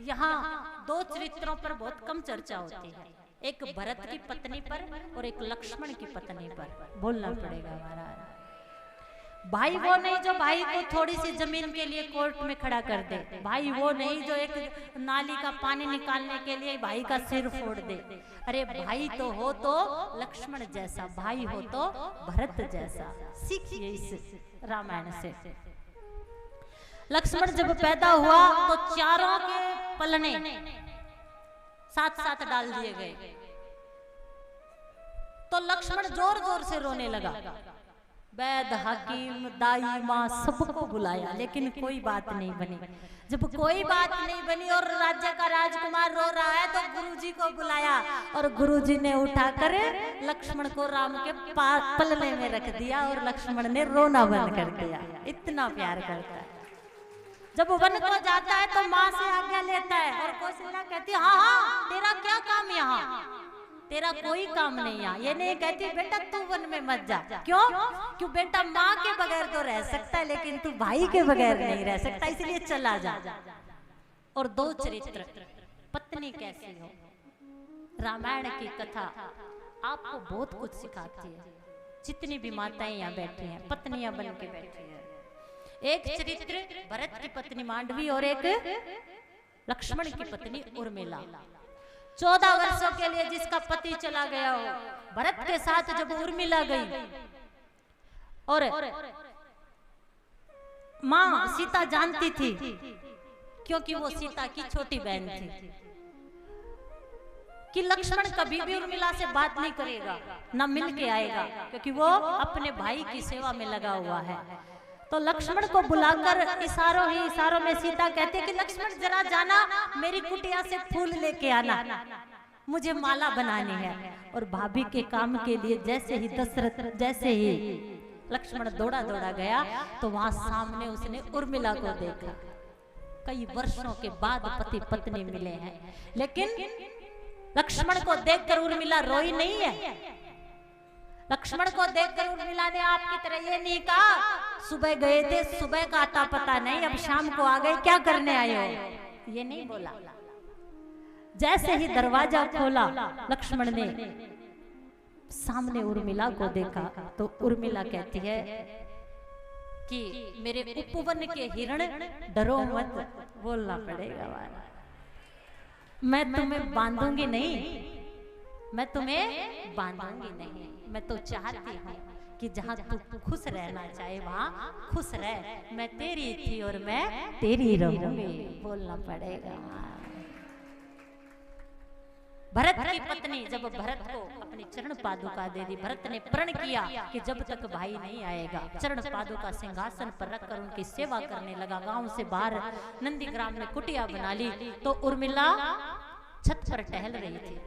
यहाँ दो चरित्रों पर बहुत कम चर्चा होती है, एक भरत की पत्नी पर और एक लक्ष्मण की पत्नी पर। बोलना पड़ेगा महाराज। भाई वो नहीं जो भाई को थोड़ी सी जमीन के लिए कोर्ट में खड़ा कर दे, भाई वो नहीं जो एक नाली का पानी निकालने के लिए भाई का सिर फोड़ दे। अरे भाई तो हो तो लक्ष्मण जैसा, भाई हो तो भरत जैसा। सीखिए इस रामायण से। लक्ष्मण जब पैदा हुआ तो चारों के पलने साथ साथ डाल दिए गए, तो लक्ष्मण जोर जोर से रोने लगा। वैद, हकीम, दाई, माँ सबको बुलाया, लेकिन कोई बात नहीं बनी। जब कोई बात नहीं बनी और राज्य का राजकुमार रो रहा है तो गुरुजी को बुलाया, और गुरुजी ने उठाकर लक्ष्मण को राम के पलने में रख दिया और लक्ष्मण ने रोना बंद कर दिया। इतना प्यार करता है। जब वन को जाता है तो माँ से आज्ञा लेता है, और कौशल्या कहती है हाँ हाँ तेरा क्या काम यहाँ, तेरा कोई काम नहीं यहाँ। ये नहीं कहती बेटा तू वन में मत जा। क्यों? क्यों बेटा, माँ के बगैर तो रह सकता है लेकिन तू भाई के बगैर नहीं रह सकता, इसलिए चला जा। और दो चरित्र, पत्नी कैसी हो। रामायण की कथा आपको बहुत कुछ सिखाती है। जितनी भी माताएं यहाँ बैठी हैं, पत्नियां बन के बैठी हैं। एक चरित्र भरत की पत्नी मांडवी और एक लक्ष्मण की पत्नी उर्मिला। 14 वर्षों के लिए जिसका पति चला गया हो, भरत के साथ जब उर्मिला गई और मां सीता जानती थी, क्योंकि वो सीता की छोटी बहन थी, कि लक्ष्मण कभी भी उर्मिला से बात नहीं करेगा, ना मिल के आएगा, क्योंकि वो अपने भाई की सेवा में लगा हुआ है। तो लक्ष्मण को बुलाकर इशारों ही इशारों में सीता कहती है कि लक्ष्मण जरा जाना, मेरी कुटिया से फूल लेके आना, मुझे माला बनानी है। और भाभी के काम के लिए जैसे ही लक्ष्मण दौड़ा दौड़ा गया तो वहां सामने उसने उर्मिला को देखा। कई वर्षों के बाद पति पत्नी मिले हैं, लेकिन लक्ष्मण को देखकर उर्मिला रोई नहीं है। लक्ष्मण को देखकर उर्मिला ने आपकी तरह ये नहीं कहा सुबह गए थे, सुबह का आता पता नहीं, अब शाम को आ गए, क्या करने आए हो, ये नहीं बोला। जैसे ही दरवाजा खोला लक्ष्मण ने सामने उर्मिला को देखा तो उर्मिला कहती है कि मेरे उपवन के हिरण डरो मत। बोलना पड़ेगा, मैं तुम्हें बांधूंगी नहीं, मैं तुम्हें बांधूंगी नहीं। मैं तो चाहती हूँ कि जहाँ तू खुश रहना चाहे वहाँ खुश रह, मैं तेरी थी और मैं तेरी रहूंगी। बोलना पड़ेगा। भरत की पत्नी जब भरत को अपनी चरण पादुका दे दी, भरत ने प्रण किया कि जब तक भाई नहीं आएगा चरण पादुका सिंहासन पर रखकर उनकी सेवा करने लगा। गांव से बाहर नंदीग्राम में कुटिया बना ली तो उर्मिला छत पर टहल रही थी।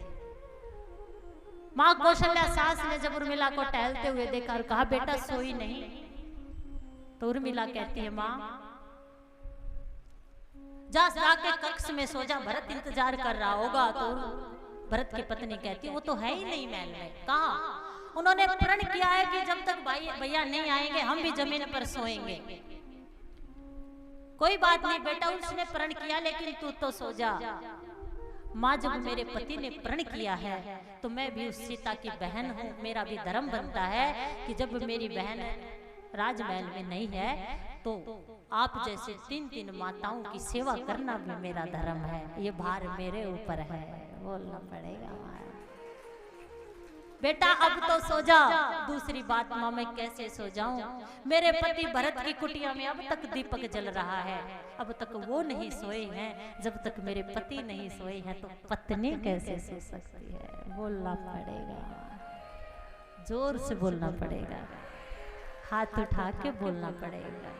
माँ कौशल्या सास ने जब उर्मिला को टहलते हुए देखा और कहा बेटा सोई नहीं, तो उर्मिला कहती है माँ जा जाके कक्ष में सो जा, भरत इंतजार कर रहा होगा। तो भरत की पत्नी कहती है वो तो है ही नहीं महल में। कहा उन्होंने प्रण किया है कि जब तक भाई भैया नहीं आएंगे हम भी जमीन पर सोएंगे। कोई बात नहीं बेटा, उसने प्रण किया लेकिन तू तो सो जा। माँ जब मेरे पति ने प्रण किया है तो मैं भी उस सीता की बहन हूँ, मेरा भी धर्म बनता है कि जब मेरी बहन राजमहल में नहीं है तो आप जैसे 3-3 माताओं की सेवा करना भी मेरा धर्म है, ये भार मेरे ऊपर है। बोलना पड़ेगा बेटा अब तो सो जा। दूसरी बात माँ मैं कैसे सो जाऊं, मेरे पति भरत की कुटिया में अब तक दीपक जल रहा है, अब तक वो नहीं सोए हैं। जब तक मेरे पति नहीं सोए हैं तो पत्नी कैसे सो सकती है। बोलना पड़ेगा, जोर से बोलना पड़ेगा, हाथ उठा के बोलना पड़ेगा।